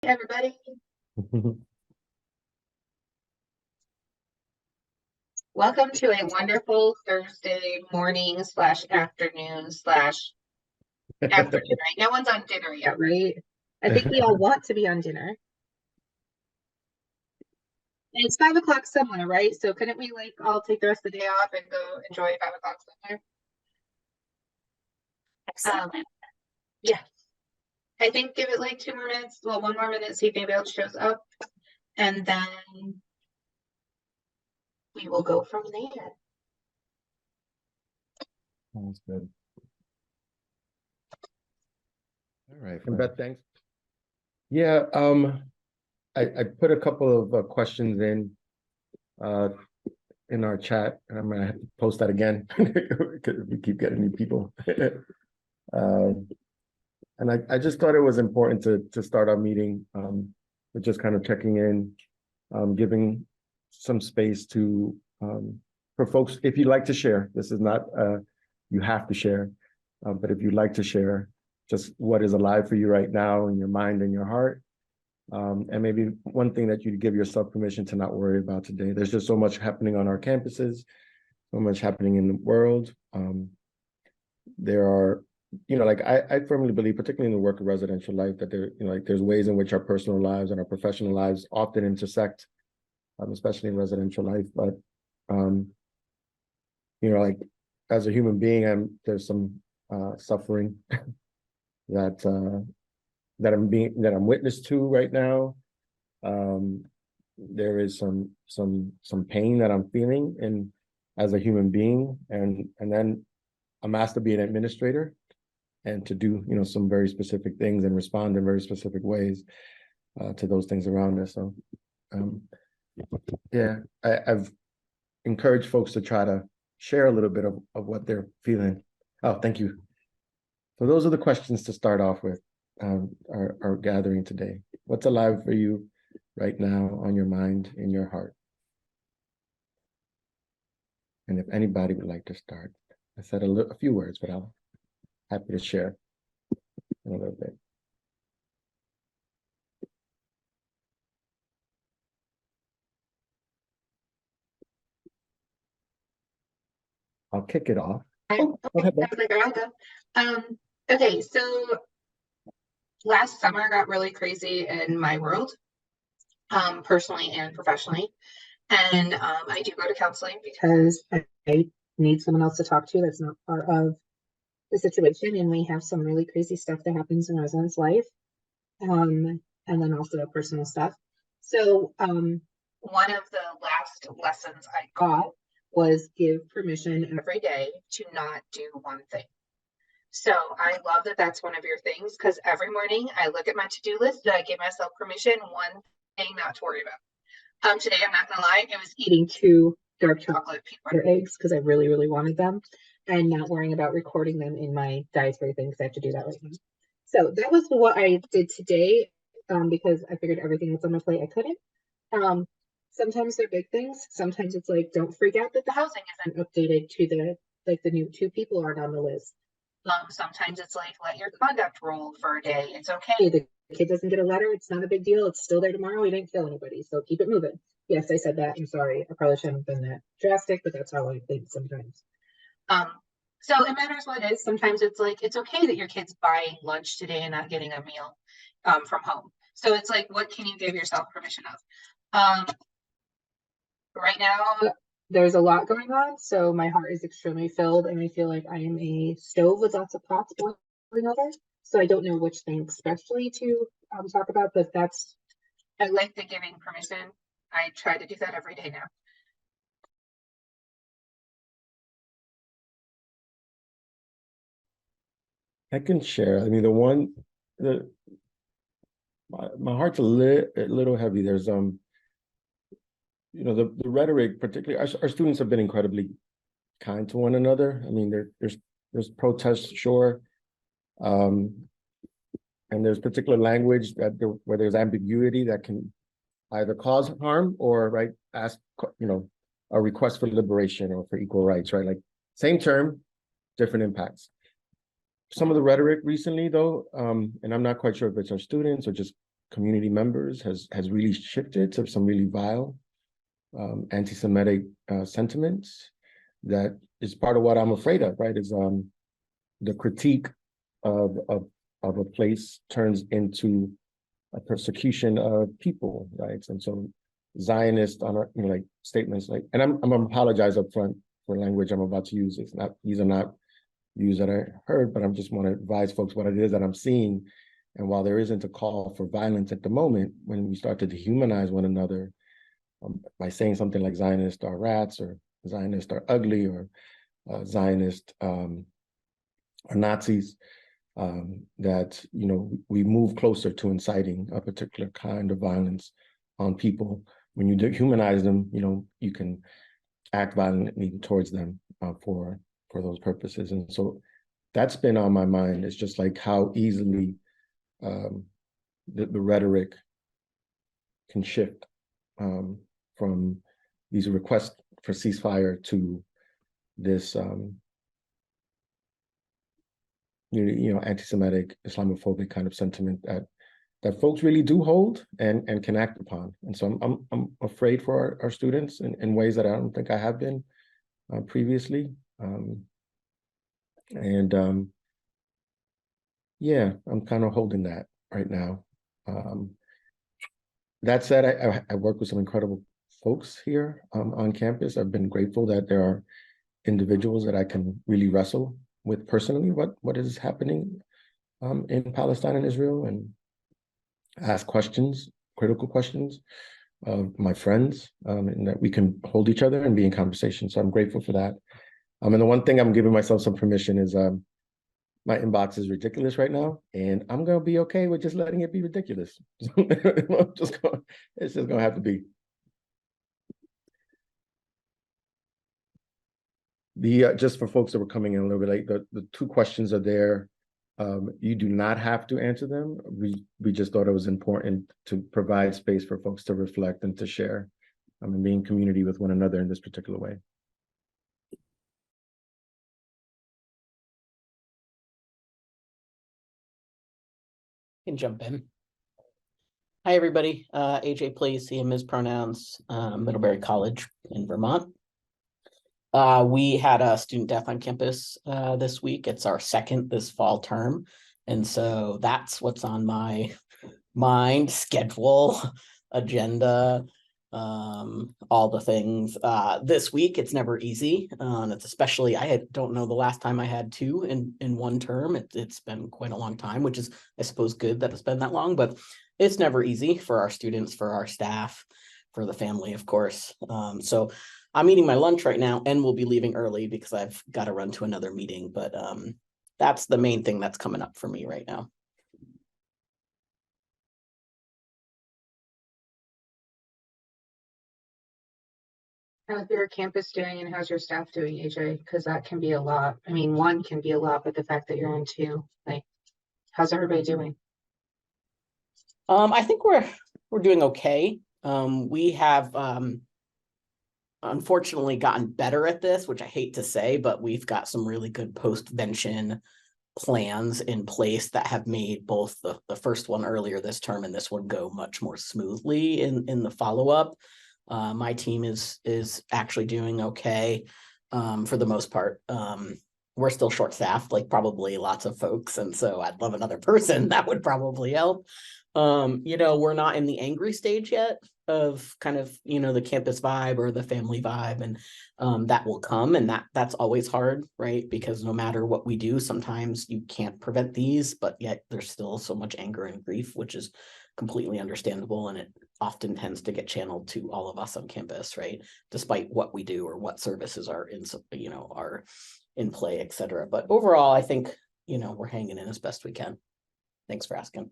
Everybody, welcome to a wonderful Thursday morning / afternoon / after dinner. No one's on dinner yet, right? I think we all want to be on dinner. And it's 5 o'clock somewhere, right? So couldn't we all take the rest of the day off and go enjoy 5 o'clock somewhere? Yeah. I think give it 2 more minutes. Well, 1 more minute, see if anybody else shows up. And then we will go from there. Sounds good. All right, and Beth, thanks. Yeah, I put a couple of questions in our chat, and I'm gonna have to post that again because we keep getting new people. And I just thought it was important to start our meeting with just kind of checking in, giving some space to for folks, if you'd like to share. This is not you have to share, but if you'd like to share just what is alive for you right now in your mind and your heart, and maybe one thing that you'd give yourself permission to not worry about today. There's just so much happening on our campuses, so much happening in the world. There are, I firmly believe, particularly in the work of residential life, that there's ways in which our personal lives and our professional lives often intersect, especially in residential life. But as a human being, there's some suffering that I'm witness to right now. There is some pain that I'm feeling as a human being, and then I'm asked to be an administrator and to do some very specific things and respond in very specific ways to those things around us. So I've encouraged folks to try to share a little bit of what they're feeling. Oh, thank you. So those are the questions to start off with our gathering today. What's alive for you right now on your mind, in your heart? And if anybody would like to start, I said a few words, but I'm happy to share in a little bit. I'll kick it off. Okay, so last summer got really crazy in my world, personally and professionally. And I do go to counseling because I need someone else to talk to that's not part of the situation. And we have some really crazy stuff that happens in residents' life. And then also personal stuff. So one of the last lessons I got was give permission every day to not do one thing. So I love that that's one of your things, because every morning I look at my to-do list and I give myself permission, one thing not to worry about. Today, I'm not gonna lie, I was eating 2 dark chocolate peanut butter eggs because I really, really wanted them, and not worrying about recording them in my dietary thing because I have to do that right now. So that was what I did today, because I figured everything was on my plate I couldn't. Sometimes they're big things. Sometimes it's don't freak out that the housing isn't updated to the new 2 people aren't on the list. Sometimes it's let your conduct roll for a day. It's okay. The kid doesn't get a letter. It's not a big deal. It's still there tomorrow. We didn't kill anybody. So keep it moving. Yes, I said that. I'm sorry. I probably shouldn't have been that drastic, but that's how I think sometimes. So it matters what it is. Sometimes it's it's okay that your kid's buying lunch today and not getting a meal from home. So it's what can you give yourself permission of? Right now, there's a lot going on, so my heart is extremely filled, and I feel like I am a stove with lots of pots boiling over. So I don't know which thing especially to talk about, but I like the giving permission. I try to do that every day now. I can share. I mean, my heart's a little heavy. There's the rhetoric, particularly our students have been incredibly kind to one another. I mean, there's protests, sure, and there's particular language where there's ambiguity that can either cause harm or ask a request for liberation or for equal rights, right? Same term, different impacts. Some of the rhetoric recently, though, and I'm not quite sure if it's our students or just community members has really shifted to some really vile anti-Semitic sentiments that is part of what I'm afraid of, right? Is the critique of a place turns into a persecution of people, right? And so Zionist on like statements like, and I'm gonna apologize up front for language I'm about to use. These are not views that I heard, but I just want to advise folks what it is that I'm seeing. And while there isn't a call for violence at the moment, when we start to dehumanize one another by saying something like Zionists are rats or Zionists are ugly or Zionists are Nazis, that we move closer to inciting a particular kind of violence on people. When you dehumanize them, you can act violently towards them for those purposes. And so that's been on my mind. It's just like how easily the rhetoric can shift from these requests for ceasefire to this anti-Semitic, Islamophobic kind of sentiment that folks really do hold and can act upon. And so I'm afraid for our students in ways that I don't think I have been previously. Yeah, I'm kind of holding that right now. That said, I work with some incredible folks here on campus. I've been grateful that there are individuals that I can really wrestle with personally what is happening in Palestine and Israel, and ask questions, critical questions of my friends, and that we can hold each other and be in conversation. So I'm grateful for that. And the one thing I'm giving myself some permission is my inbox is ridiculous right now, and I'm gonna be okay with just letting it be ridiculous. it's just gonna have to be. Just for folks that were coming in a little bit late, the two questions are there. You do not have to answer them. We just thought it was important to provide space for folks to reflect and to share and be in community with one another in this particular way. Can jump in. Hi, everybody. AJ Place, he and his pronouns, Middlebury College in Vermont. We had a student death on campus this week. It's our second this fall term. And so that's what's on my mind, schedule, agenda, all the things. This week, it's never easy. It's especially, don't know the last time I had two in one term. It's been quite a long time, which is, I suppose, good that it's been that long, but it's never easy for our students, for our staff, for the family, of course. So I'm eating my lunch right now and we'll be leaving early because I've got to run to another meeting, but that's the main thing that's coming up for me right now. How's your campus doing and how's your staff doing, AJ? Because that can be a lot. I mean, one can be a lot, but the fact that you're in two, like, how's everybody doing? I think we're doing okay. We have unfortunately gotten better at this, which I hate to say, but we've got some really good post-vention plans in place that have made both the first one earlier this term and this one go much more smoothly in the follow-up. My team is actually doing okay for the most part. We're still short-staffed, like probably lots of folks, and so I'd love another person. That would probably help. We're not in the angry stage yet of kind of, the campus vibe or the family vibe, and that will come, and that's always hard, right? Because no matter what we do, sometimes you can't prevent these, but yet there's still so much anger and grief, which is completely understandable, and it often tends to get channeled to all of us on campus, right? Despite what we do or what services are in play, et cetera. But overall, I think, we're hanging in as best we can. Thanks for asking.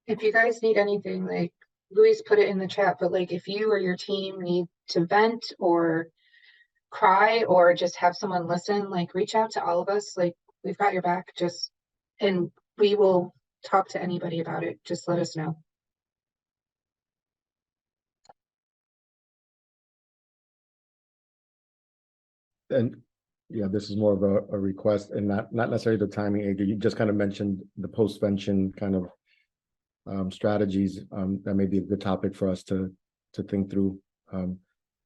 If you guys need anything, like Luis put it in the chat, but like if you or your team need to vent or cry or just have someone listen, like reach out to all of us. Like we've got your back, and we will talk to anybody about it. Just let us know. And yeah, this is more of a request and not necessarily the timing, AJ. You just kind of mentioned the post-vention kind of strategies, that may be a good topic for us to think through.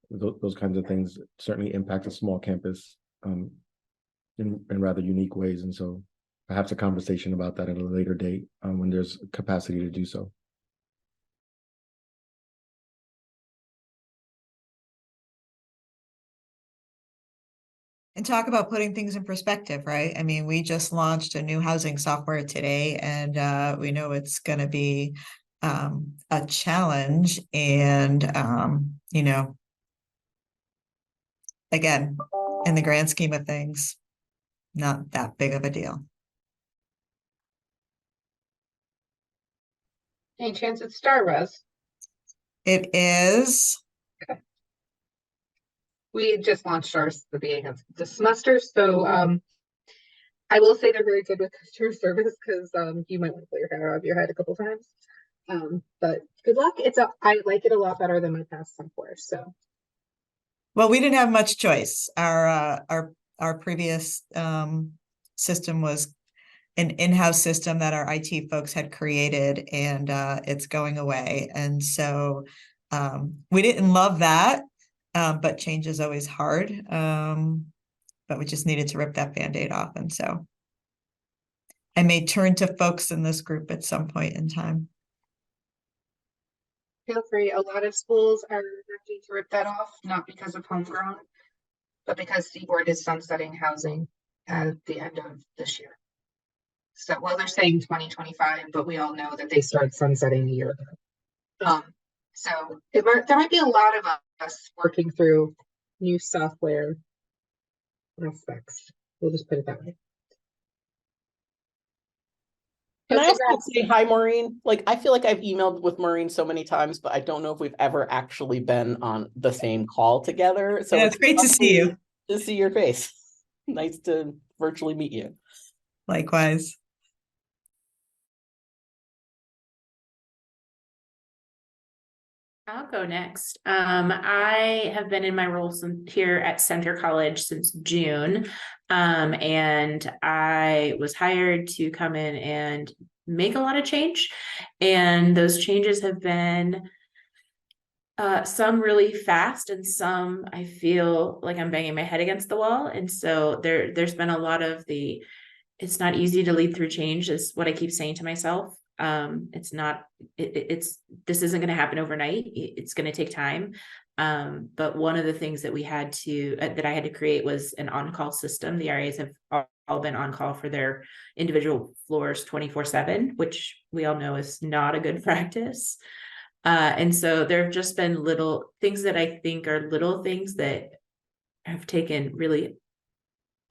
Those kinds of things certainly impact a small campus in rather unique ways. And so perhaps a conversation about that at a later date when there's capacity to do so. And talk about putting things in perspective, right? I mean, we just launched a new housing software today, and we know it's going to be a challenge. And, you know, again, in the grand scheme of things, not that big of a deal. Any chance it's Star Res? It is. We just launched ours at the beginning of the semester, so I will say they're very good with customer service because you might want to put your hair out of your head a couple times. But good luck. I like it a lot better than my past software. So, Well, we didn't have much choice. Our previous system was an in-house system that our IT folks had created, and it's going away. And so we didn't love that, but change is always hard. But we just needed to rip that Band-Aid off. And so I may turn to folks in this group at some point in time. feel free. A lot of schools are having to rip that off, not because of homegrown, but because Seaboard is sunsetting housing at the end of this year. So, well, they're saying 2025, but we all know that they started sunsetting a year ago. So there might be a lot of us working through new software aspects. We'll just put it that way. Can I also say hi, Maureen? Like, I feel like I've emailed with Maureen so many times, but I don't know if we've ever actually been on the same call together. So Yeah, it's great to see you. To see your face. Nice to virtually meet you. Likewise. I'll go next. I have been in my role here at Center College since June, and I was hired to come in and make a lot of change. And those changes have been some really fast, and some I feel like I'm banging my head against the wall. And so there's been a lot of it's not easy to lead through change, is what I keep saying to myself. This isn't going to happen overnight. It's going to take time. But one of the things that I had to create was an on-call system. The RAs have all been on call for their individual floors 24/7, which we all know is not a good practice. And so there have just been little things that I think are little things that have taken really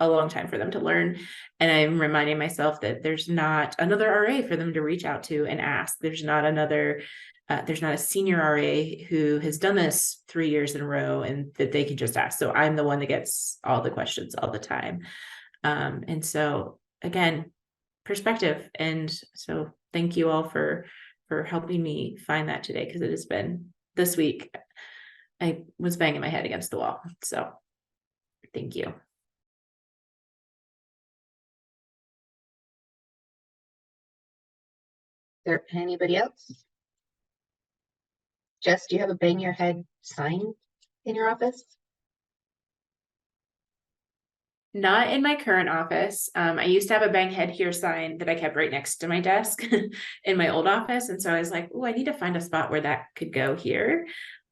a long time for them to learn. And I'm reminding myself that there's not another RA for them to reach out to and ask. There's not a senior RA who has done this 3 years in a row and that they can just ask. So I'm the one that gets all the questions all the time. And so again, perspective. And so thank you all for helping me find that today, because it has been this week. I was banging my head against the wall. So thank you. Is there anybody else? Jess, do you have a bang your head sign in your office? Not in my current office. I used to have a bang head here sign that I kept right next to my desk in my old office. And so I was like, oh, I need to find a spot where that could go here.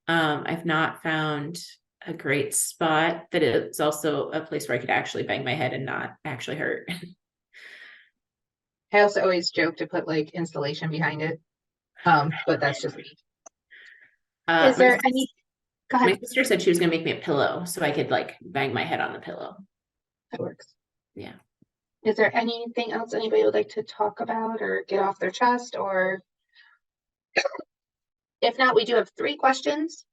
I've not found a great spot that it's also a place where I could actually bang my head and not actually hurt. I also always joke to put like installation behind it. But that's just me. Is there any? Go ahead. My sister said she was gonna make me a pillow so I could like bang my head on the pillow. That works. Yeah. Is there anything else anybody would like to talk about or get off their chest? Or if not, we do have 3 questions.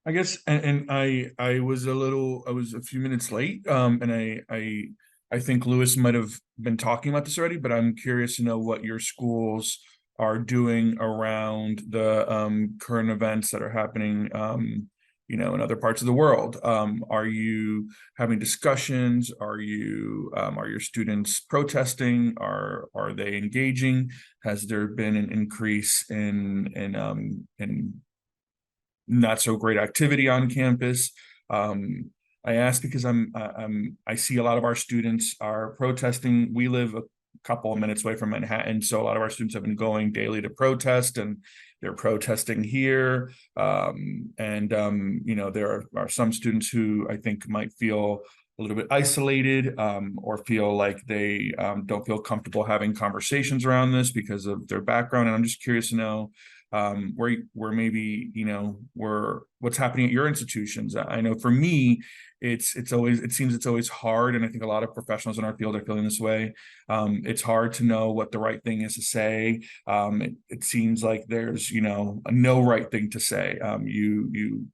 I guess, and I was a few minutes late, and I think Lewis might have been talking about this already, but I'm curious to know what your schools are doing around the current events that are happening, in other parts of the world? Are you having discussions? Are your students protesting? Are they engaging? Has there been an increase in not so great activity on campus? I ask because I see a lot of our students are protesting. We live a couple of minutes away from Manhattan, so a lot of our students have been going daily to protest, and they're protesting here. There are some students who I think might feel a little bit isolated, or feel like they don't feel comfortable having conversations around this because of their background. And I'm just curious to know where maybe what's happening at your institutions. I know for me, it seems it's always hard, and I think a lot of professionals in our field are feeling this way. It's hard to know what the right thing is to say. It seems like there's no right thing to say. You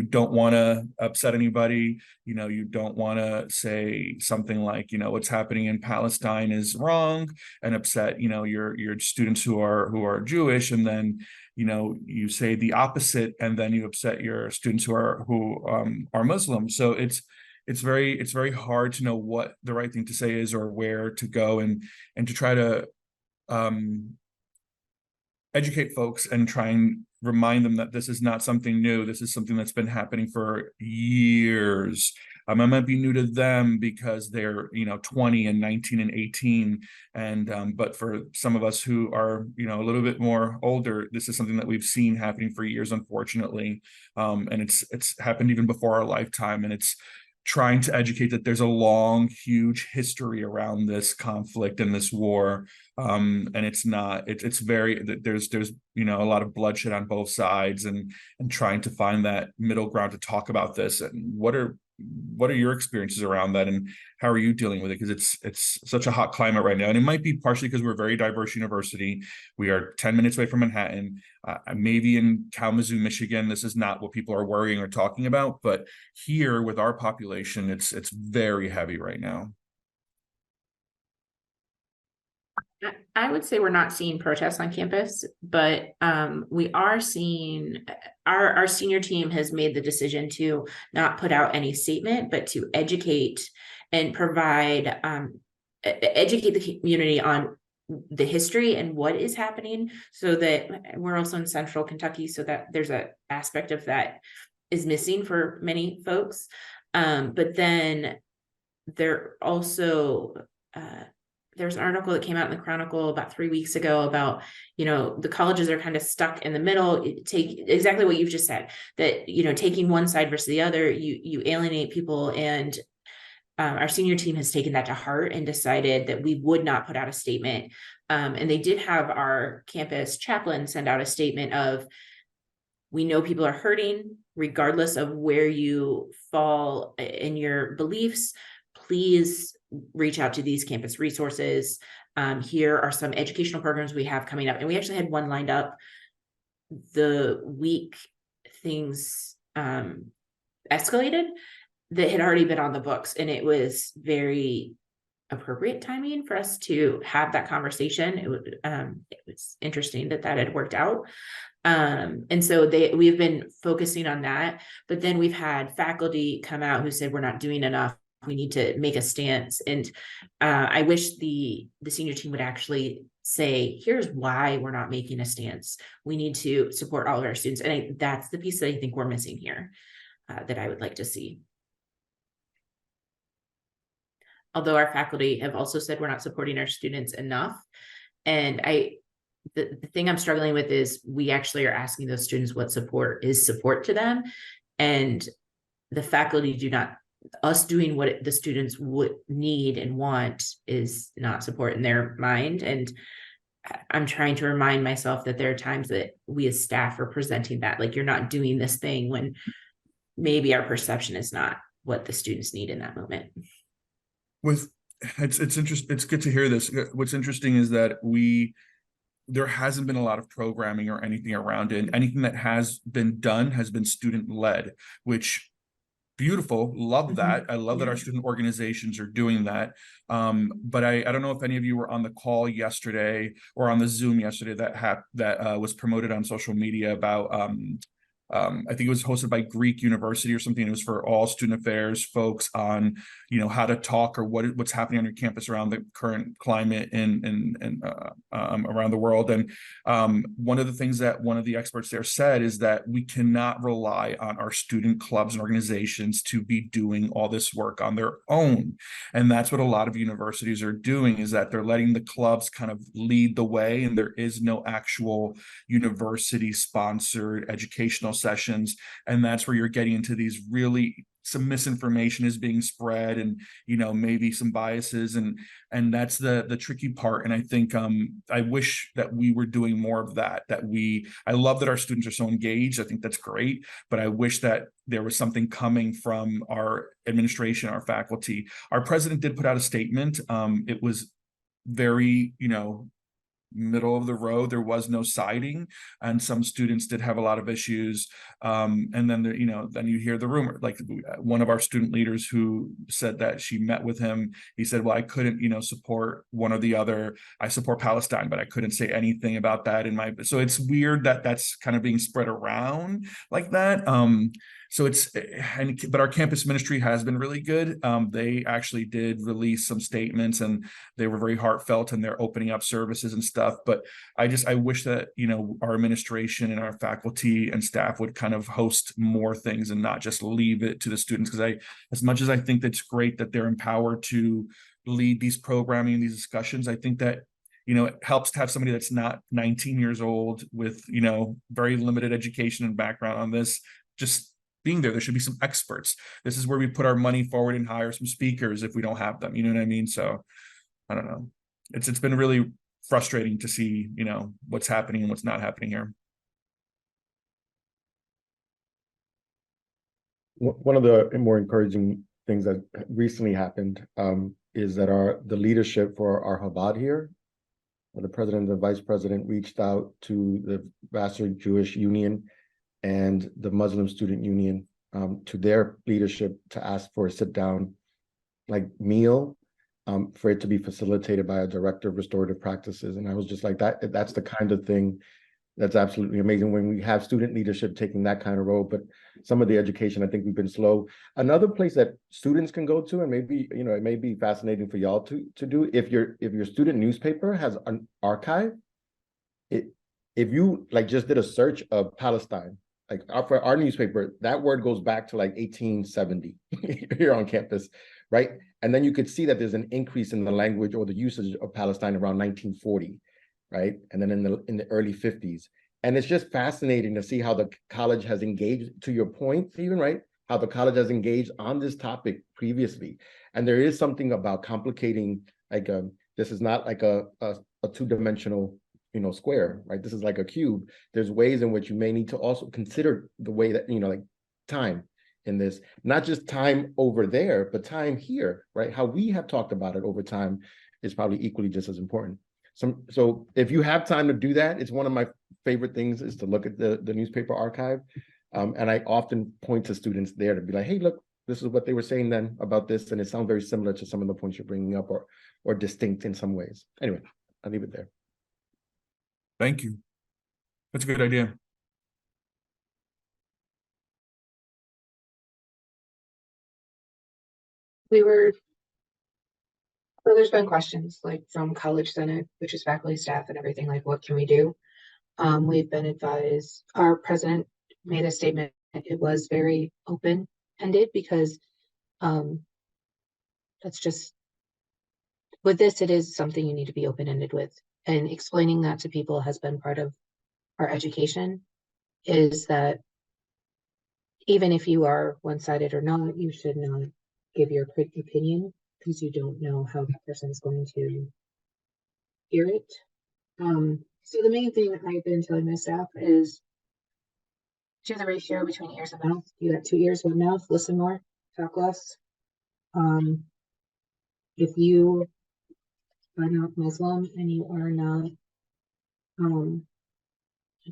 don't want to upset anybody. You don't want to say something like what's happening in Palestine is wrong and upset your students who are Jewish, and then you say the opposite, and then you upset your students who are Muslim. So it's very hard to know what the right thing to say is, or where to go, and to try to educate folks and try and remind them that this is not something new. This is something that's been happening for years. I might be new to them because they're 20 and 19 and 18, and but for some of us who are a little bit more older, this is something that we've seen happening for years, unfortunately, and it's happened even before our lifetime. And it's trying to educate that there's a long, huge history around this conflict and this war, and it's very, there's a lot of bloodshed on both sides, and trying to find that middle ground to talk about this. And what are your experiences around that, and how are you dealing with it? Because it's such a hot climate right now, and it might be partially because we're a very diverse university. We are 10 minutes away from Manhattan. Maybe in Kalamazoo, Michigan, this is not what people are worrying or talking about, but here with our population, it's very heavy right now. I would say we're not seeing protests on campus, but we are seeing our senior team has made the decision to not put out any statement, but to educate and provide educate the community on the history and what is happening, so that we're also in central Kentucky, so that there's an aspect of that is missing for many folks. But then there also there's an article that came out in the Chronicle about 3 weeks ago about, the colleges are kind of stuck in the middle. Take exactly what you've just said, that, taking one side versus the other, you alienate people. And our senior team has taken that to heart and decided that we would not put out a statement. And they did have our campus chaplain send out a statement of, we know people are hurting regardless of where you fall in your beliefs. Please reach out to these campus resources. Here are some educational programs we have coming up. And we actually had one lined up the week things escalated that had already been on the books. And it was very appropriate timing for us to have that conversation. It was interesting that had worked out. And so we've been focusing on that, but then we've had faculty come out who said, we're not doing enough. We need to make a stance. And I wish the senior team would actually say, here's why we're not making a stance. We need to support all of our students. And that's the piece that I think we're missing here, that I would like to see. Although our faculty have also said we're not supporting our students enough. And the thing I'm struggling with is we actually are asking those students what support is support to them. And the faculty do not, us doing what the students would need and want is not support in their mind. And I'm trying to remind myself that there are times that we as staff are presenting that, like, you're not doing this thing, when maybe our perception is not what the students need in that moment. It's interesting. It's good to hear this. What's interesting is that there hasn't been a lot of programming or anything around it. And anything that has been done has been student led, which beautiful. Love that. I love that our student organizations are doing that. But I don't know if any of you were on the call yesterday or on the Zoom yesterday that was promoted on social media about I think it was hosted by Greek University or something. It was for all student affairs folks on, how to talk or what's happening on your campus around the current climate and around the world. And one of the things that one of the experts there said is that we cannot rely on our student clubs and organizations to be doing all this work on their own. And that's what a lot of universities are doing, is that they're letting the clubs kind of lead the way, and there is no actual university sponsored educational sessions. And that's where you're getting into these really, some misinformation is being spread, and maybe some biases, and that's the tricky part. And I think I wish that we were doing more of that. I love that our students are so engaged. I think that's great, but I wish that there was something coming from our administration, our faculty. Our president did put out a statement. It was very, middle of the road. There was no siding, and some students did have a lot of issues. And then then you hear the rumor, like one of our student leaders who said that she met with him. He said, well, I couldn't, support one or the other. I support Palestine, but I couldn't say anything about that in my, so it's weird that that's kind of being spread around like that. So but our campus ministry has been really good. They actually did release some statements, and they were very heartfelt, and they're opening up services and stuff. But I wish that, our administration and our faculty and staff would kind of host more things and not just leave it to the students. Because as much as I think that's great that they're empowered to lead these programming and these discussions, I think that it helps to have somebody that's not 19 years old with, very limited education and background on this, just being there. There should be some experts. This is where we put our money forward and hire some speakers if we don't have them. You know what I mean? So I don't know. It's been really frustrating to see, what's happening and what's not happening here. One of the more encouraging things that recently happened is that the leadership for our Chabad here, the president and the vice president, reached out to the Vassar Jewish Union and the Muslim Student Union, to their leadership, to ask for a sit-down meal, for it to be facilitated by a director of restorative practices. And I was just like, that's the kind of thing that's absolutely amazing when we have student leadership taking that kind of role. But some of the education, I think we've been slow. Another place that students can go to, and maybe it may be fascinating for y'all to do, if your student newspaper has an archive, if you just did a search of Palestine, for our newspaper, that word goes back to 1870 here on campus, right? And then you could see that there's an increase in the language or the usage of Palestine around 1940, right? And then in the early 50s. And it's just fascinating to see how the college has engaged, to your point, Stephen, right? How the college has engaged on this topic previously. And there is something about complicating, this is not a two-dimensional square, right? This is like a cube. There's ways in which you may need to also consider the way that, time in this, not just time over there, but time here, right? How we have talked about it over time is probably equally just as important. So if you have time to do that, it's one of my favorite things is to look at the newspaper archive. And I often point to students there to be like, hey, look, this is what they were saying then about this. And it sounds very similar to some of the points you're bringing up, or distinct in some ways. Anyway, I'll leave it there. Thank you. That's a good idea. So there's been questions from College Senate, which is faculty, staff, and everything, what can we do? We've been advised, our president made a statement, it was very open-ended because that's just, with this, it is something you need to be open-ended with. And explaining that to people has been part of our education, is that even if you are one-sided or not, you should not give your opinion, because you don't know how that person is going to hear it. So the main thing I've been telling my staff is do the ratio between ears and mouth. You got 2 ears, 1 mouth, listen more, talk less. If you are not Muslim and you are not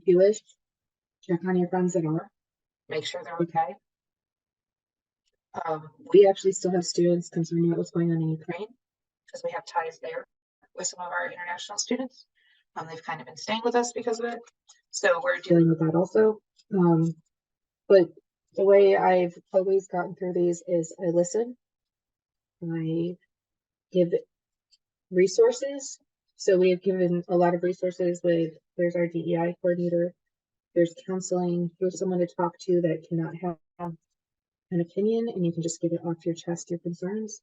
Jewish, check on your friends that are, make sure they're okay. We actually still have students concerned about what's going on in Ukraine, because we have ties there with some of our international students. They've kind of been staying with us because of it. So we're dealing with that also. But the way I've always gotten through these is I listen, I give resources. So we have given a lot of resources with, there's our DEI coordinator, there's counseling, there's someone to talk to that cannot have an opinion and you can just get it off your chest, your concerns.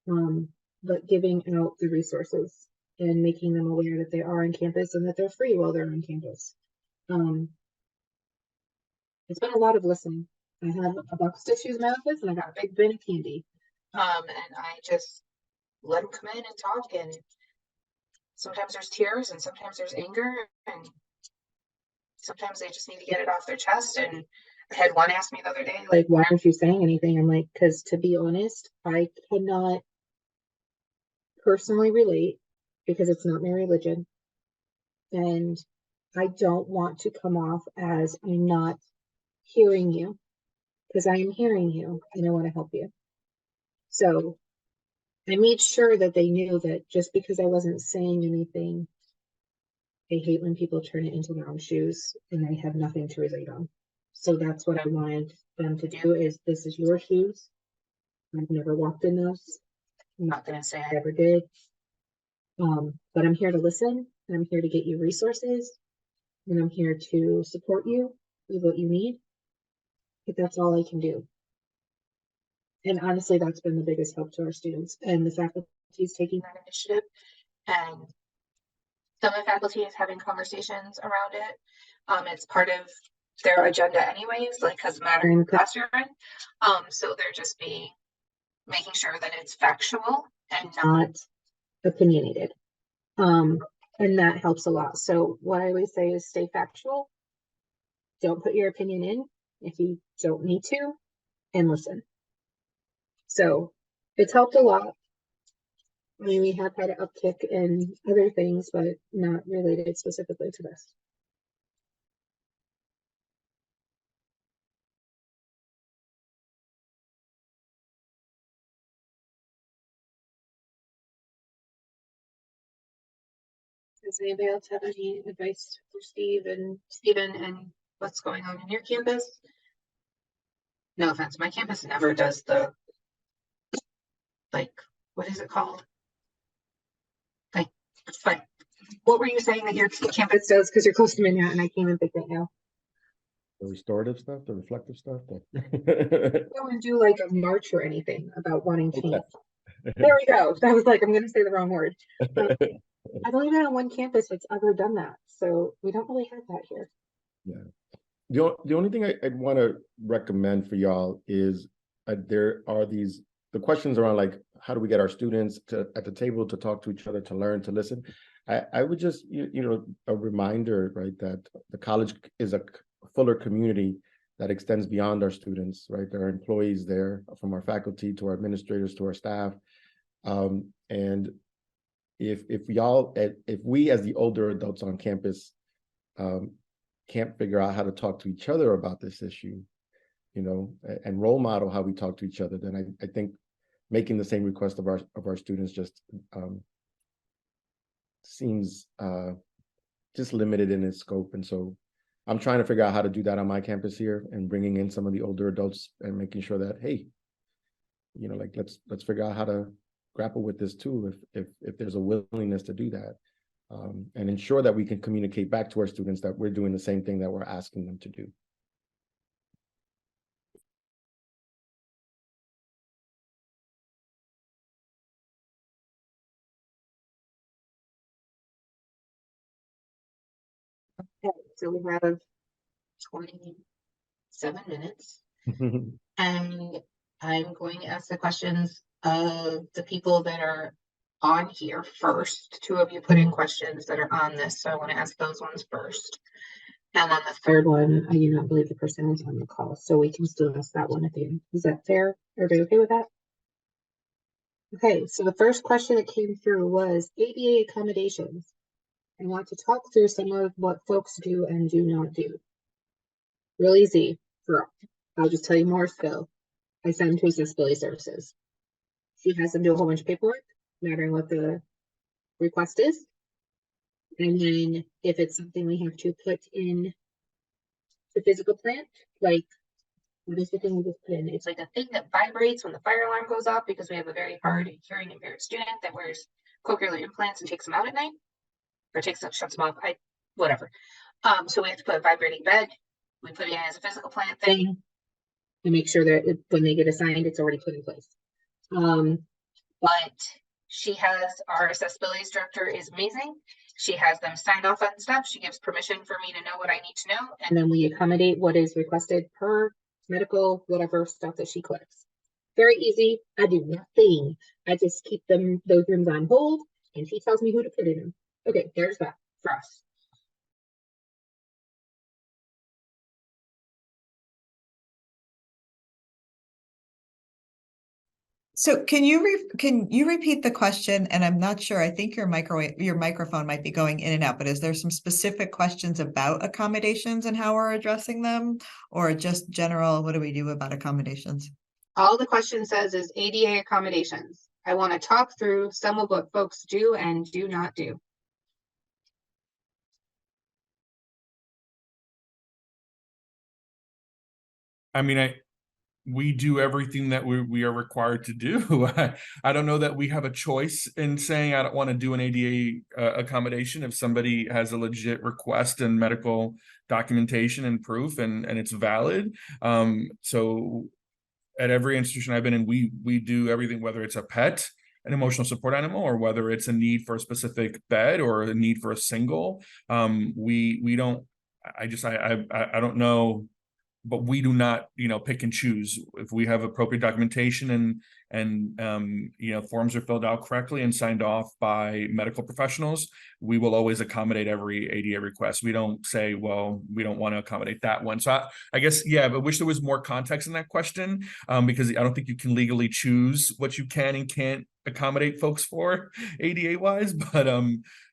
But giving out the resources and making them aware that they are on campus and that they're free while they're on campus. It's been a lot of listening. I have a box of tissues in my office and I got a big bin of candy. And I just let them come in and talk, and sometimes there's tears and sometimes there's anger and sometimes they just need to get it off their chest. And I had one ask me the other day, like, why aren't you saying anything? I'm like, because to be honest, I cannot personally relate because it's not my religion. And I don't want to come off as I'm not hearing you, because I am hearing you and I want to help you. So I made sure that they knew that just because I wasn't saying anything, I hate when people turn it into their own shoes and they have nothing to relate on. So that's what I wanted them to do is, this is your shoes. I've never walked in those. I'm not going to say I ever did. But I'm here to listen and I'm here to get you resources and I'm here to support you with what you need. But that's all I can do. And honestly, that's been the biggest help to our students, and the faculty is taking that initiative, and some of the faculty is having conversations around it. It's part of their agenda anyways, like, because matter in the class you're in. So they're just making sure that it's factual and not opinionated. And that helps a lot. So what I always say is stay factual. Don't put your opinion in if you don't need to, and listen. So it's helped a lot. I mean, we have had an uptick in other things, but not related specifically to this. Does anybody else have any advice for Stephen and what's going on in your campus? No offense, my campus never does the, like, what is it called? Like, what were you saying that your campus does? Because you're close to Manhattan and I can't even think right now. The restorative stuff, the reflective stuff. Go and do like a march or anything about wanting change. There we go. That was like, I'm going to say the wrong word. I've only been on one campus that's ever done that. So we don't really have that here. Yeah. The only thing I'd want to recommend for y'all is there are the questions around, like, how do we get our students at the table to talk to each other, to learn, to listen. I would just, a reminder, right, that the college is a fuller community that extends beyond our students, right? There are employees there, from our faculty to our administrators to our staff. And if we as the older adults on campus can't figure out how to talk to each other about this issue, and role model how we talk to each other, then I think making the same request of our students just seems just limited in its scope. And so I'm trying to figure out how to do that on my campus here, and bringing in some of the older adults and making sure that, hey, like, let's figure out how to grapple with this too, if there's a willingness to do that, and ensure that we can communicate back to our students that we're doing the same thing that we're asking them to do. Okay, so we have 27 minutes. And I'm going to ask the questions of the people that are on here first. Two of you put in questions that are on this, so I want to ask those ones first. And then the third one, I do not believe the person is on the call, so we can still ask that one at the end. Is that fair? Everybody okay with that? Okay, so the first question that came through was ABA accommodations. I want to talk through some of what folks do and do not do. Real easy. I'll just tell you more still. I send to accessibility services. She has them do a whole bunch of paperwork, mattering what the request is. And then if it's something we have to put in the physical plant, like What is the thing we just put in? It's like a thing that vibrates when the fire alarm goes off because we have a very hard hearing impaired student that wears cochlear implants and takes them out at night, or shuts them off. Whatever. So we have to put a vibrating bed. We put it in as a physical plant thing to make sure that when they get assigned, it's already put in place. But she has, our accessibility director is amazing. She has them signed off on stuff. She gives permission for me to know what I need to know. And then we accommodate what is requested per medical, whatever stuff that she collects. Very easy. I do nothing. I just keep those rooms on hold, and she tells me who to put in them. Okay, there's that for us. So can you repeat the question? And I'm not sure, I think your microphone might be going in and out, but is there some specific questions about accommodations and how we're addressing them? Or just general, what do we do about accommodations? All the question says is ADA accommodations. I want to talk through some of what folks do and do not do. I mean, we do everything that we are required to do. I don't know that we have a choice in saying I don't want to do an ADA accommodation if somebody has a legit request and medical documentation and proof and it's valid. So at every institution I've been in, we do everything, whether it's a pet, an emotional support animal, or whether it's a need for a specific bed or a need for a single. We don't. I don't know. But we do not, pick and choose. If we have appropriate documentation and forms are filled out correctly and signed off by medical professionals, we will always accommodate every ADA request. We don't say, well, we don't want to accommodate that one. So I guess, yeah, but I wish there was more context in that question, because I don't think you can legally choose what you can and can't accommodate folks for ADA wise, but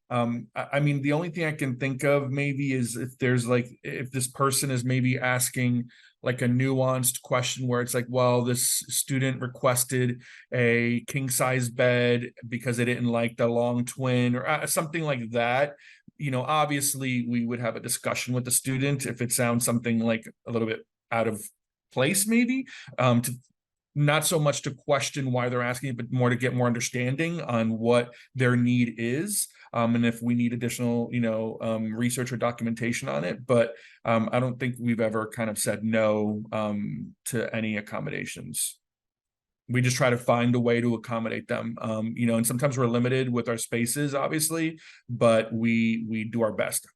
I mean, the only thing I can think of maybe is if this person is maybe asking like a nuanced question where it's like, well, this student requested a king size bed because they didn't like the long twin or something like that. Obviously we would have a discussion with the student if it sounds something like a little bit out of place, maybe, to not so much to question why they're asking, but more to get more understanding on what their need is. And if we need additional, research or documentation on it. But I don't think we've ever kind of said no to any accommodations. We just try to find a way to accommodate them, and sometimes we're limited with our spaces, obviously, but we do our best.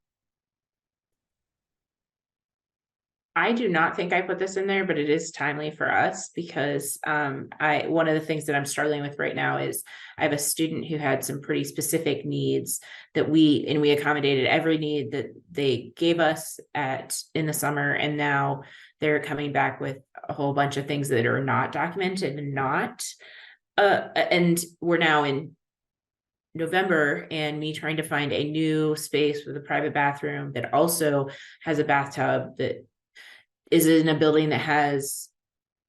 I do not think I put this in there, but it is timely for us because one of the things that I'm struggling with right now is I have a student who had some pretty specific needs that we accommodated every need that they gave us in the summer, and now they're coming back with a whole bunch of things that are not documented and we're now in November, and me trying to find a new space with a private bathroom that also has a bathtub that is in a building that has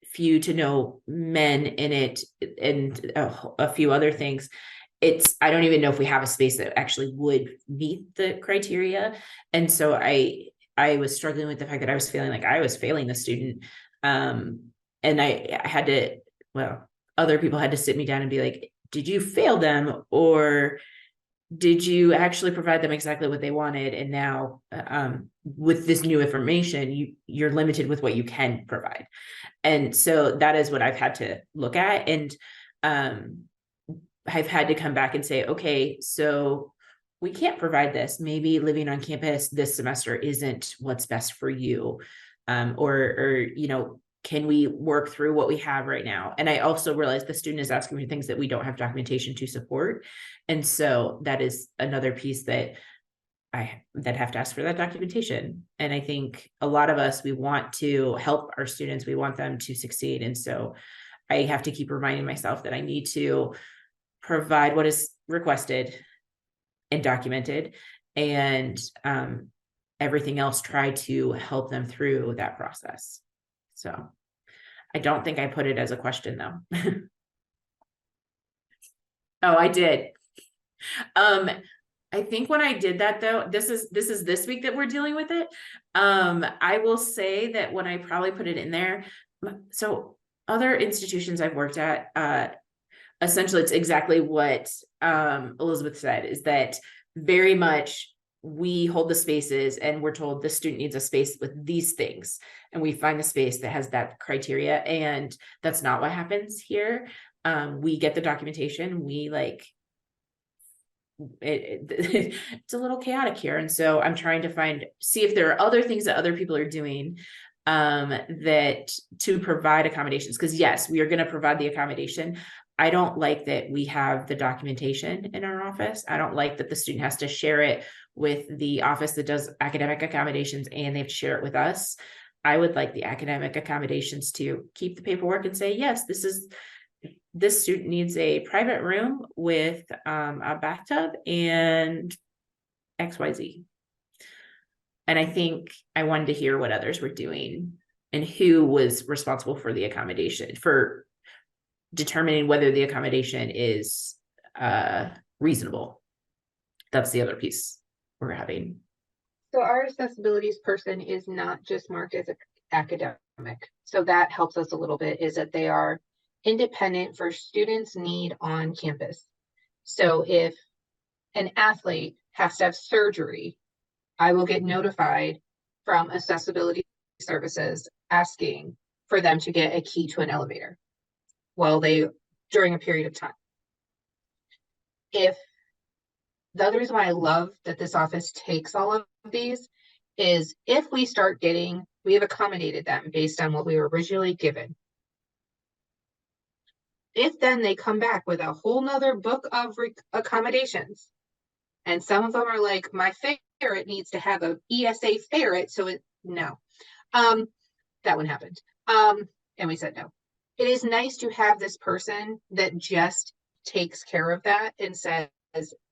few to no men in it and a few other things. I don't even know if we have a space that actually would meet the criteria. And so I was struggling with the fact that I was feeling like I was failing the student. And I had to, other people had to sit me down and be like, did you fail them, or did you actually provide them exactly what they wanted? And now with this new information, you're limited with what you can provide. And so that is what I've had to look at. And I've had to come back and say, okay, so we can't provide this. Maybe living on campus this semester isn't what's best for you. Or can we work through what we have right now? And I also realized the student is asking me things that we don't have documentation to support. And so that is another piece that I have to ask for that documentation. And I think a lot of us, we want to help our students. We want them to succeed. And so I have to keep reminding myself that I need to provide what is requested and documented, and everything else, try to help them through that process. So I don't think I put it as a question though. Oh, I did. I think when I did that though, this is this week that we're dealing with it. I will say that when I probably put it in there, so other institutions I've worked at, essentially it's exactly what Elizabeth said, is that very much we hold the spaces and we're told the student needs a space with these things, and we find the space that has that criteria, and that's not what happens here. We get the documentation, we like it's a little chaotic here, and so I'm trying to see if there are other things that other people are doing that to provide accommodations, because yes, we are going to provide the accommodation. I don't like that we have the documentation in our office. I don't like that the student has to share it with the office that does academic accommodations and they have to share it with us. I would like the academic accommodations to keep the paperwork and say, yes, this student needs a private room with a bathtub and XYZ. And I think I wanted to hear what others were doing and who was responsible for the accommodation, for determining whether the accommodation is reasonable. That's the other piece we're having. So our accessibilities person is not just marked as academic. So that helps us a little bit, is that they are independent for students' need on campus. So if an athlete has to have surgery, I will get notified from accessibility services asking for them to get a key to an elevator during a period of time. The other reason why I love that this office takes all of these is if we have accommodated them based on what we were originally given. If then they come back with a whole nother book of accommodations, and some of them are like, my ferret needs to have a ESA ferret, no. That one happened. And we said no. It is nice to have this person that just takes care of that and says,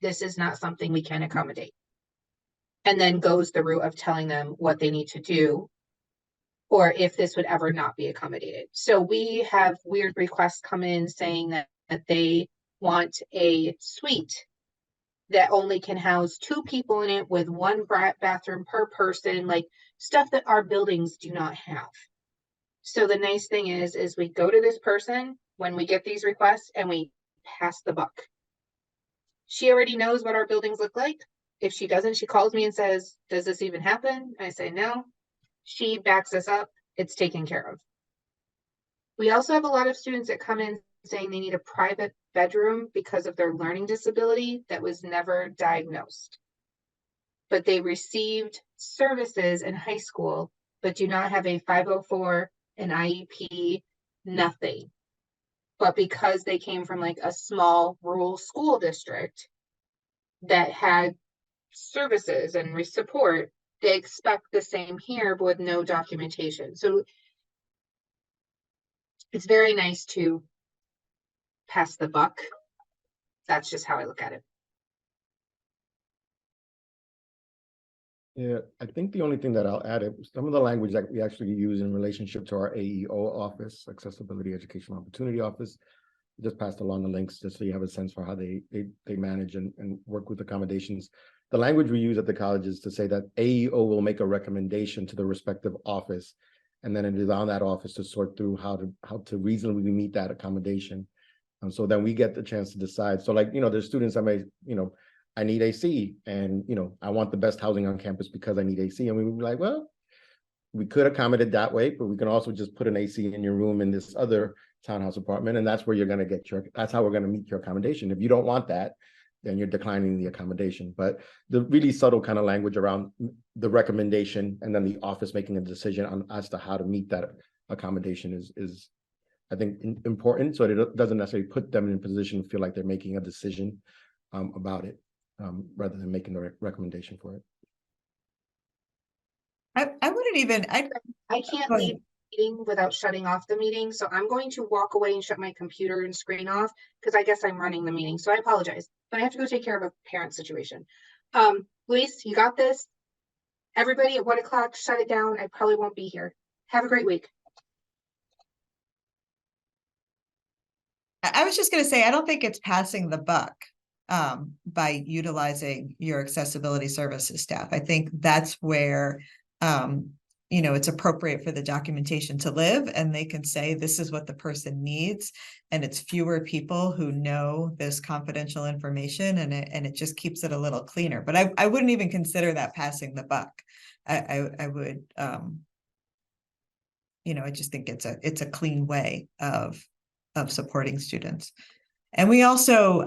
this is not something we can accommodate. And then goes the route of telling them what they need to do, or if this would ever not be accommodated. So we have weird requests come in saying that they want a suite that only can house 2 people in it with 1 bathroom per person, like stuff that our buildings do not have. So the nice thing is we go to this person when we get these requests and we pass the buck. She already knows what our buildings look like. If she doesn't, she calls me and says, does this even happen? I say no. She backs us up. It's taken care of. We also have a lot of students that come in saying they need a private bedroom because of their learning disability that was never diagnosed. But they received services in high school, but do not have a 504, an IEP, nothing. But because they came from like a small rural school district that had services and support, they expect the same here, but with no documentation. So it's very nice to pass the buck. That's just how I look at it. Yeah, I think the only thing that I'll add is some of the language that we actually use in relationship to our AEO office, Accessibility Educational Opportunity Office. Just passed along the links just so you have a sense for how they manage and work with accommodations. The language we use at the college is to say that AEO will make a recommendation to the respective office, and then it is on that office to sort through how to reasonably meet that accommodation. So then we get the chance to decide. So like, there's students that may, I need AC, and I want the best housing on campus because I need AC. And we would be like, well, we could accommodate that way, but we can also just put an AC in your room in this other townhouse apartment, and that's where you're going to get that's how we're going to meet your accommodation. If you don't want that, then you're declining the accommodation. But the really subtle kind of language around the recommendation and then the office making a decision as to how to meet that accommodation is I think important, so it doesn't necessarily put them in a position to feel like they're making a decision about it, rather than making the recommendation for it. I wouldn't even, I can't leave the meeting without shutting off the meeting. So I'm going to walk away and shut my computer and screen off because I guess I'm running the meeting. So I apologize, but I have to go take care of a parent situation. Luis, you got this. Everybody at 1 o'clock, shut it down. I probably won't be here. Have a great week. I was just going to say, I don't think it's passing the buck. by utilizing your accessibility services staff. I think that's where, it's appropriate for the documentation to live, and they can say, this is what the person needs. And it's fewer people who know this confidential information, and it just keeps it a little cleaner. But I wouldn't even consider that passing the buck. I would, I just think it's a clean way of supporting students. And we also,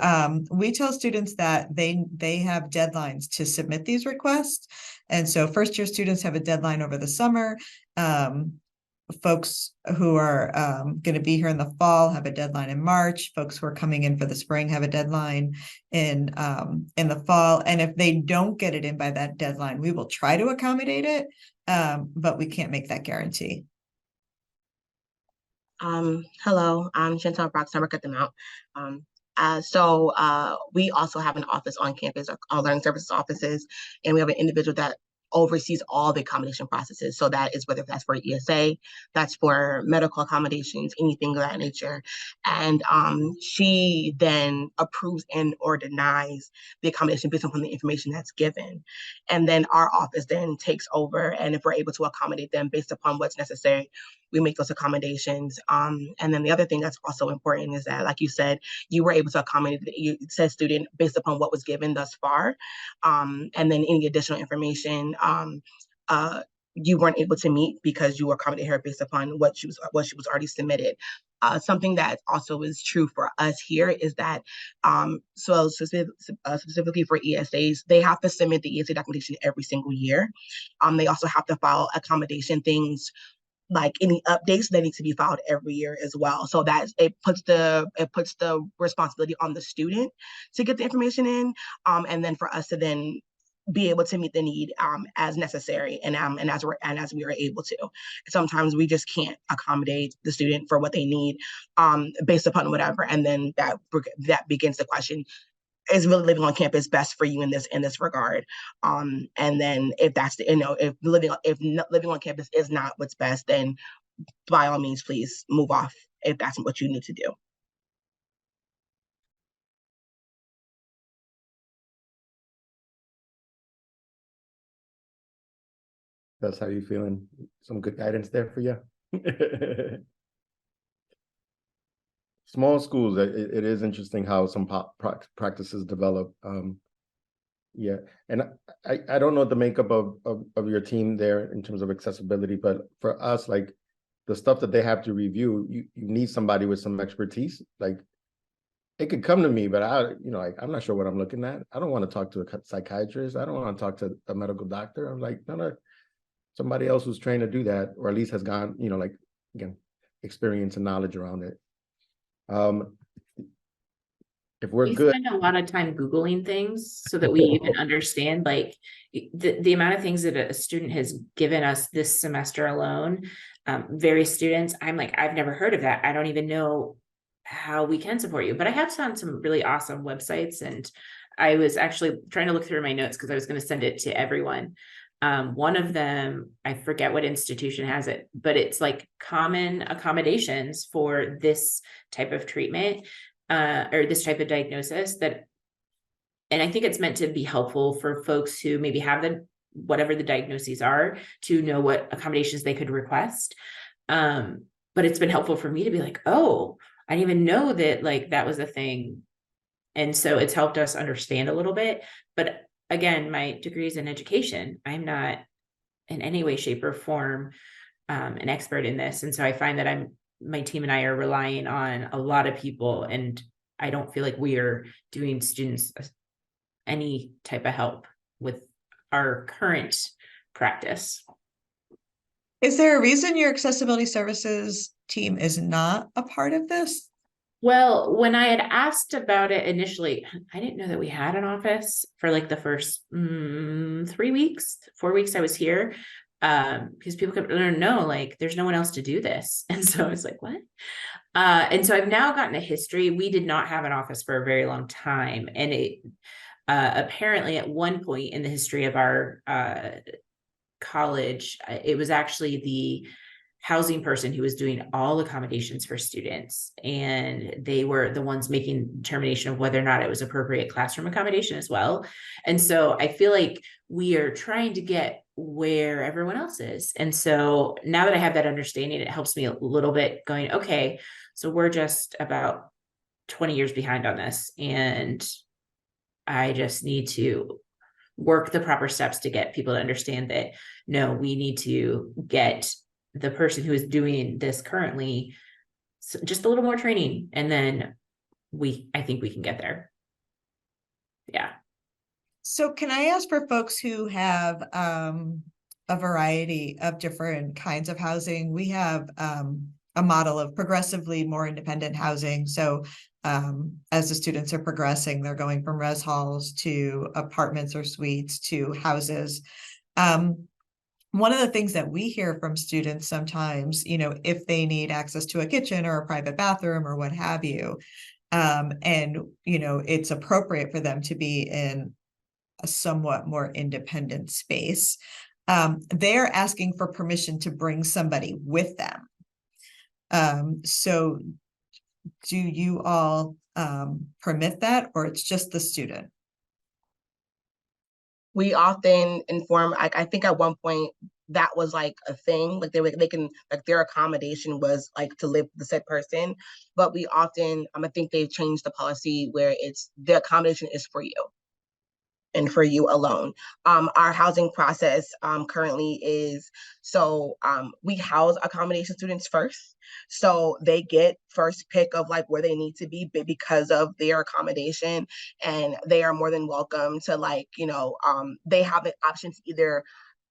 we tell students that they have deadlines to submit these requests. And so first year students have a deadline over the summer. Folks who are going to be here in the fall have a deadline in March. Folks who are coming in for the spring have a deadline in the fall. And if they don't get it in by that deadline, we will try to accommodate it, but we can't make that guarantee. Hello, I'm Chantal Brox. I work at the Mount. We also have an office on campus, our learning services offices, and we have an individual that oversees all the accommodation processes. So that is whether that's for ESA, that's for medical accommodations, anything of that nature. And she then approves and or denies the accommodation based upon the information that's given. And then our office then takes over, and if we're able to accommodate them based upon what's necessary, we make those accommodations. And then the other thing that's also important is that, like you said, you were able to accommodate the said student based upon what was given thus far. And then any additional information you weren't able to meet because you accommodated her based upon what she was already submitted. Something that also is true for us here is that, specifically for ESAs, they have to submit the ESA documentation every single year. They also have to file accommodation things like any updates that need to be filed every year as well. So that it puts the responsibility on the student to get the information in, and then for us to then be able to meet the need as necessary and as we are able to. Sometimes we just can't accommodate the student for what they need based upon whatever, and then that begins the question: is really living on campus best for you in this regard? And then if that's if living on campus is not what's best, then by all means, please move off if that's what you need to do. That's how you feeling? Some good guidance there for you? Small schools, it is interesting how some practices develop. Yeah, and I don't know the makeup of your team there in terms of accessibility, but for us, like the stuff that they have to review, you need somebody with some expertise. Like it could come to me, but I'm not sure what I'm looking at. I don't want to talk to a psychiatrist. I don't want to talk to a medical doctor. I'm like, no, somebody else who's trained to do that, or at least has gone, like, again, experience and knowledge around it. If we spend a lot of time Googling things so that we even understand, like the amount of things that a student has given us this semester alone. Various students, I'm like, I've never heard of that. I don't even know how we can support you, but I have found some really awesome websites, and I was actually trying to look through my notes because I was going to send it to everyone. One of them, I forget what institution has it, but it's like common accommodations for this type of treatment or this type of diagnosis and I think it's meant to be helpful for folks who maybe have whatever the diagnoses are, to know what accommodations they could request. But it's been helpful for me to be like, oh, I didn't even know that like that was a thing. And so it's helped us understand a little bit, but again, my degree is in education. I'm not in any way, shape, or form an expert in this. And so I find that my team and I are relying on a lot of people, and I don't feel like we are doing students any type of help with our current practice. Is there a reason your accessibility services team is not a part of this? Well, when I had asked about it initially, I didn't know that we had an office for like the first 4 weeks I was here. Because people could know, like, there's no one else to do this. And so I was like, what? And so I've now gotten a history. We did not have an office for a very long time. And it apparently at one point in the history of our college, it was actually the housing person who was doing all accommodations for students, and they were the ones making determination of whether or not it was appropriate classroom accommodation as well. And so I feel like we are trying to get where everyone else is. And so now that I have that understanding, it helps me a little bit going, okay, so we're just about 20 years behind on this, and I just need to work the proper steps to get people to understand that, no, we need to get the person who is doing this currently just a little more training, and then I think we can get there. Yeah. So can I ask for folks who have a variety of different kinds of housing? We have a model of progressively more independent housing. So as the students are progressing, they're going from res halls to apartments or suites to houses. One of the things that we hear from students sometimes, if they need access to a kitchen or a private bathroom or what have you, and it's appropriate for them to be in a somewhat more independent space, they're asking for permission to bring somebody with them. So do you all permit that, or it's just the student? We often inform, I think at one point that was like a thing, like they can, like their accommodation was like to live with the said person, but we often, I think they've changed the policy where it's the accommodation is for you and for you alone. Our housing process currently is, so we house accommodation students first. So they get first pick of like where they need to be because of their accommodation, and they are more than welcome to like, they have an option to either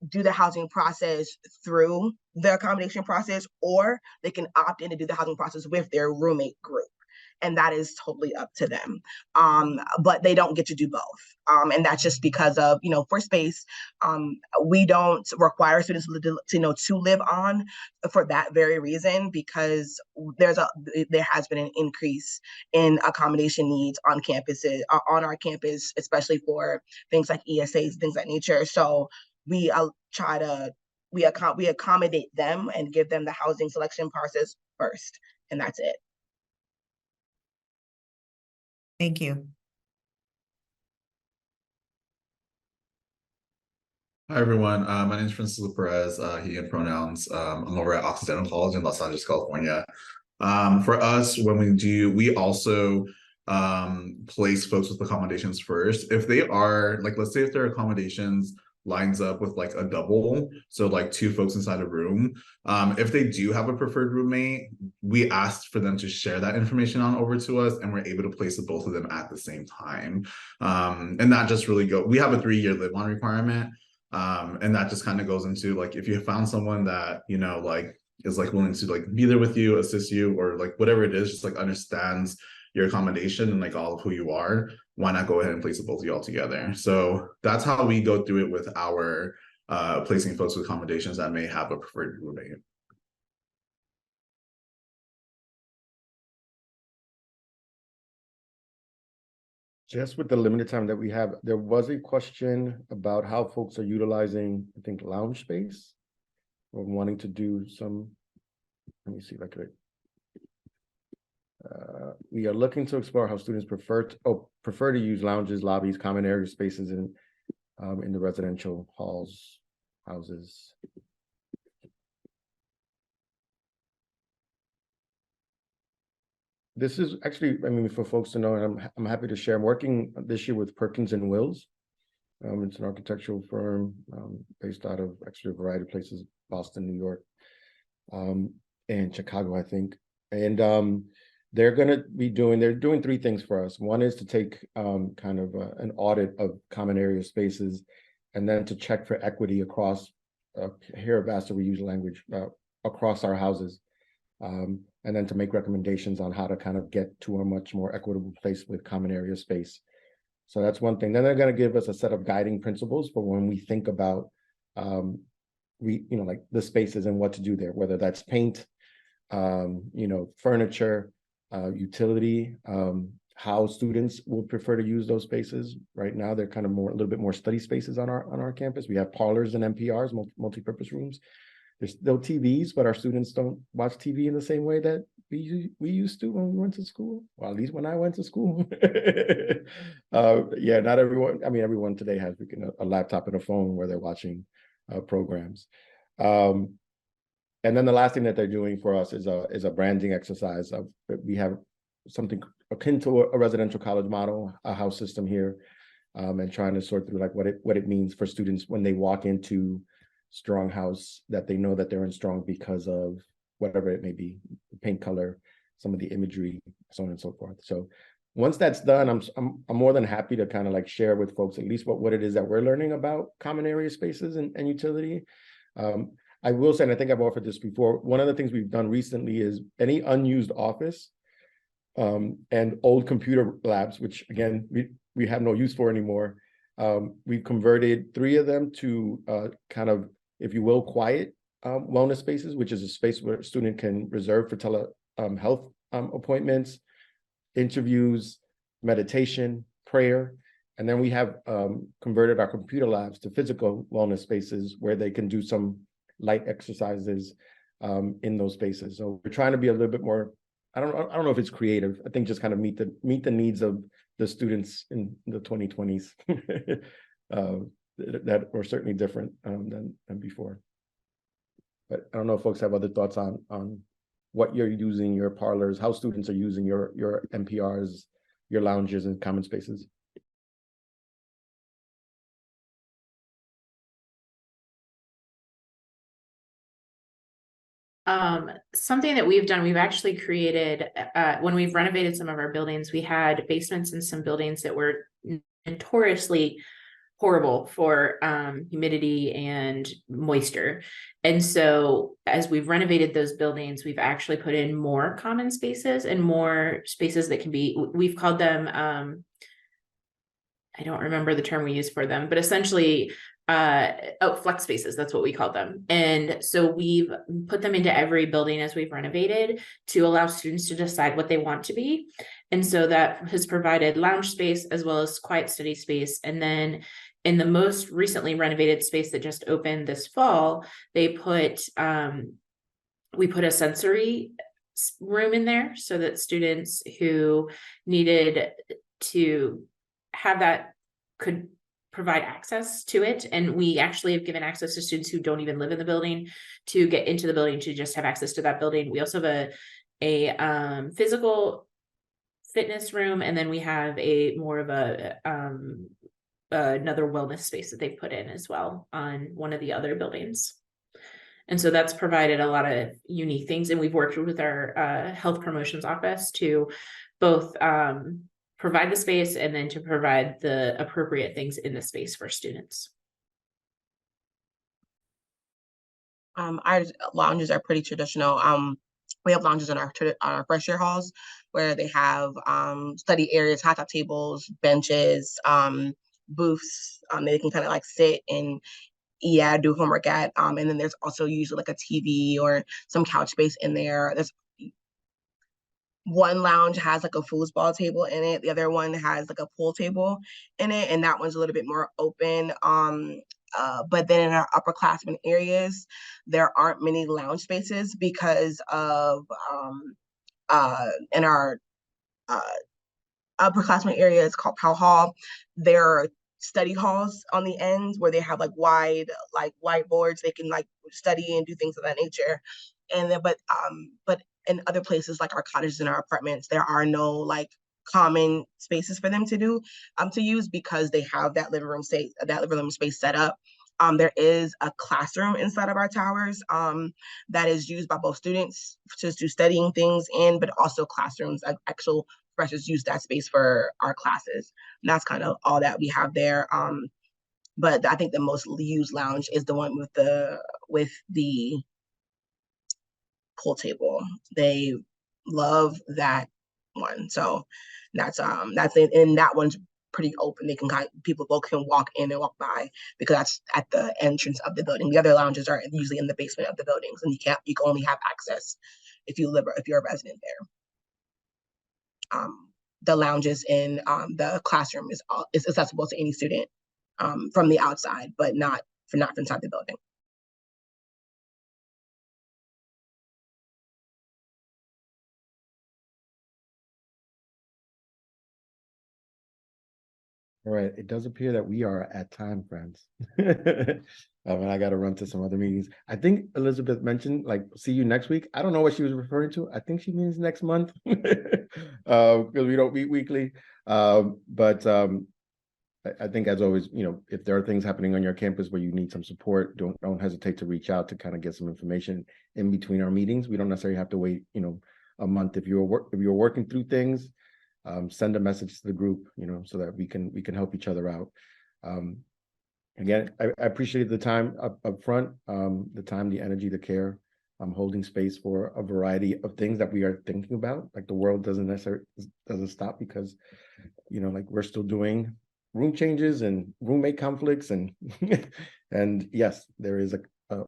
do the housing process through the accommodation process, or they can opt in to do the housing process with their roommate group. And that is totally up to them. But they don't get to do both. And that's just because of, for space, we don't require students to live on for that very reason, because there has been an increase in accommodation needs on campuses, on our campus, especially for things like ESAs, things of that nature. So we we accommodate them and give them the housing selection process first, and that's it. Thank you. Hi, everyone. My name is Francisco Perez, he and pronouns. I'm over at Occidental College in Los Angeles, California. For us, when we also place folks with accommodations first. If they are, like, let's say if their accommodations lines up with like a double, so like 2 folks inside a room, if they do have a preferred roommate, we asked for them to share that information on over to us, and we're able to place the both of them at the same time. And that just really we have a 3-year live on requirement. And that just kind of goes into like, if you found someone that, like is like willing to like be there with you, assist you, or like whatever it is, just like understands your accommodation and like all of who you are, why not go ahead and place both of you all together? So that's how we go through it with our placing folks with accommodations that may have a preferred roommate. Just with the limited time that we have, there was a question about how folks are utilizing, I think, lounge space, or wanting to do some, let me see if I could. We are looking to explore how students prefer to use lounges, lobbies, common area spaces in the residential houses. This is actually, for folks to know, and I'm happy to share, I'm working this year with Perkins and Wills. It's an architectural firm based out of actually a variety of places, Boston, New York, and Chicago, I think. And they're doing 3 things for us. One is to take kind of an audit of common area spaces, and then to check for equity across, here at Vassar we use language, across our houses. And then to make recommendations on how to kind of get to a much more equitable place with common area space. So that's one thing. Then they're going to give us a set of guiding principles for when we think about, like the spaces and what to do there, whether that's paint, furniture, utility, how students would prefer to use those spaces. Right now, they're kind of a little bit more study spaces on our campus. We have parlors and MPRs, multi-purpose rooms. there's still TVs, but our students don't watch TV in the same way that we used to when we went to school. Well, at least when I went to school. Yeah, not everyone. I mean, everyone today has a laptop and a phone where they're watching programs. And then the last thing that they're doing for us is a branding exercise. We have something akin to a residential college model, a house system here, and trying to sort through like what it means for students when they walk into Strong House, that they know that they're in Strong because of whatever it may be, paint color, some of the imagery, so on and so forth. So once that's done, I'm more than happy to kind of like share with folks at least what it is that we're learning about common area spaces and utility. I will say, and I think I've offered this before, one of the things we've done recently is any unused office and old computer labs, which again, we have no use for anymore. We've converted 3 of them to kind of, if you will, quiet wellness spaces, which is a space where a student can reserve for telehealth appointments, interviews, meditation, prayer. And then we have converted our computer labs to physical wellness spaces where they can do some light exercises in those spaces. So we're trying to be a little bit more, I don't know if it's creative. I think just kind of meet the needs of the students in the 2020s that were certainly different than before. But I don't know if folks have other thoughts on what you're using your parlors, how students are using your MPRs, your lounges and common spaces. Something that we've done, we've actually created, when we've renovated some of our buildings, we had basements in some buildings that were notoriously horrible for humidity and moisture. And so as we've renovated those buildings, we've actually put in more common spaces and more spaces that can be, we've called them, I don't remember the term we use for them, but essentially flex spaces, that's what we call them. And so we've put them into every building as we've renovated to allow students to decide what they want to be. And so that has provided lounge space as well as quiet study space. And then in the most recently renovated space that just opened this fall, they put we put a sensory room in there so that students who needed to have that could provide access to it. And we actually have given access to students who don't even live in the building to get into the building to just have access to that building. We also have a physical fitness room, and then we have a more of a another wellness space that they've put in as well on one of the other buildings. And so that's provided a lot of unique things. And we've worked with our health promotions office to both provide the space and then to provide the appropriate things in the space for students. Our lounges are pretty traditional. We have lounges in our first year halls where they have study areas, hot top tables, benches, booths. They can kind of like sit and do homework at. And then there's also usually like a TV or some couch space in there. There's one lounge has like a foosball table in it. The other one has like a pool table in it, and that one's a little bit more open. But then in our upperclassmen areas, there aren't many lounge spaces because of in our upperclassmen area, it's called Powell Hall. There are study halls on the ends where they have like wide like whiteboards. They can like study and do things of that nature. And then but in other places like our cottages and our apartments, there are no like common spaces for them to do to use because they have that living room space set up. There is a classroom inside of our towers that is used by both students to do studying things but also classrooms. Actual professors use that space for our classes. And that's kind of all that we have there. But I think the most used lounge is the one with the pool table. They love that one. So that's it. And that one's pretty open. They can people both can walk in and walk by because that's at the entrance of the building. The other lounges are usually in the basement of the buildings, and you can only have access if you're a resident there. The lounges in the classroom is accessible to any student from the outside, but not inside the building. All right, it does appear that we are at time, friends. And I got to run to some other meetings. I think Elizabeth mentioned, like, see you next week. I don't know what she was referring to. I think she means next month. Because we don't meet weekly. But I think, as always, if there are things happening on your campus where you need some support, don't hesitate to reach out to kind of get some information in between our meetings. We don't necessarily have to wait, a month. If you're working through things, send a message to the group, so that we can help each other out. Again, I appreciate the time up front, the time, the energy, the care. I'm holding space for a variety of things that we are thinking about. Like, the world doesn't stop because, like, we're still doing room changes and roommate conflicts, and and yes, there is a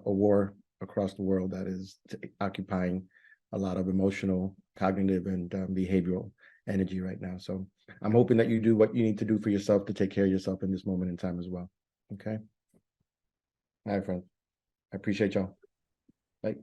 war across the world that is occupying a lot of emotional, cognitive, and behavioral energy right now. So I'm hoping that you do what you need to do for yourself to take care of yourself in this moment in time as well. Okay. All right, friends. I appreciate y'all. Bye.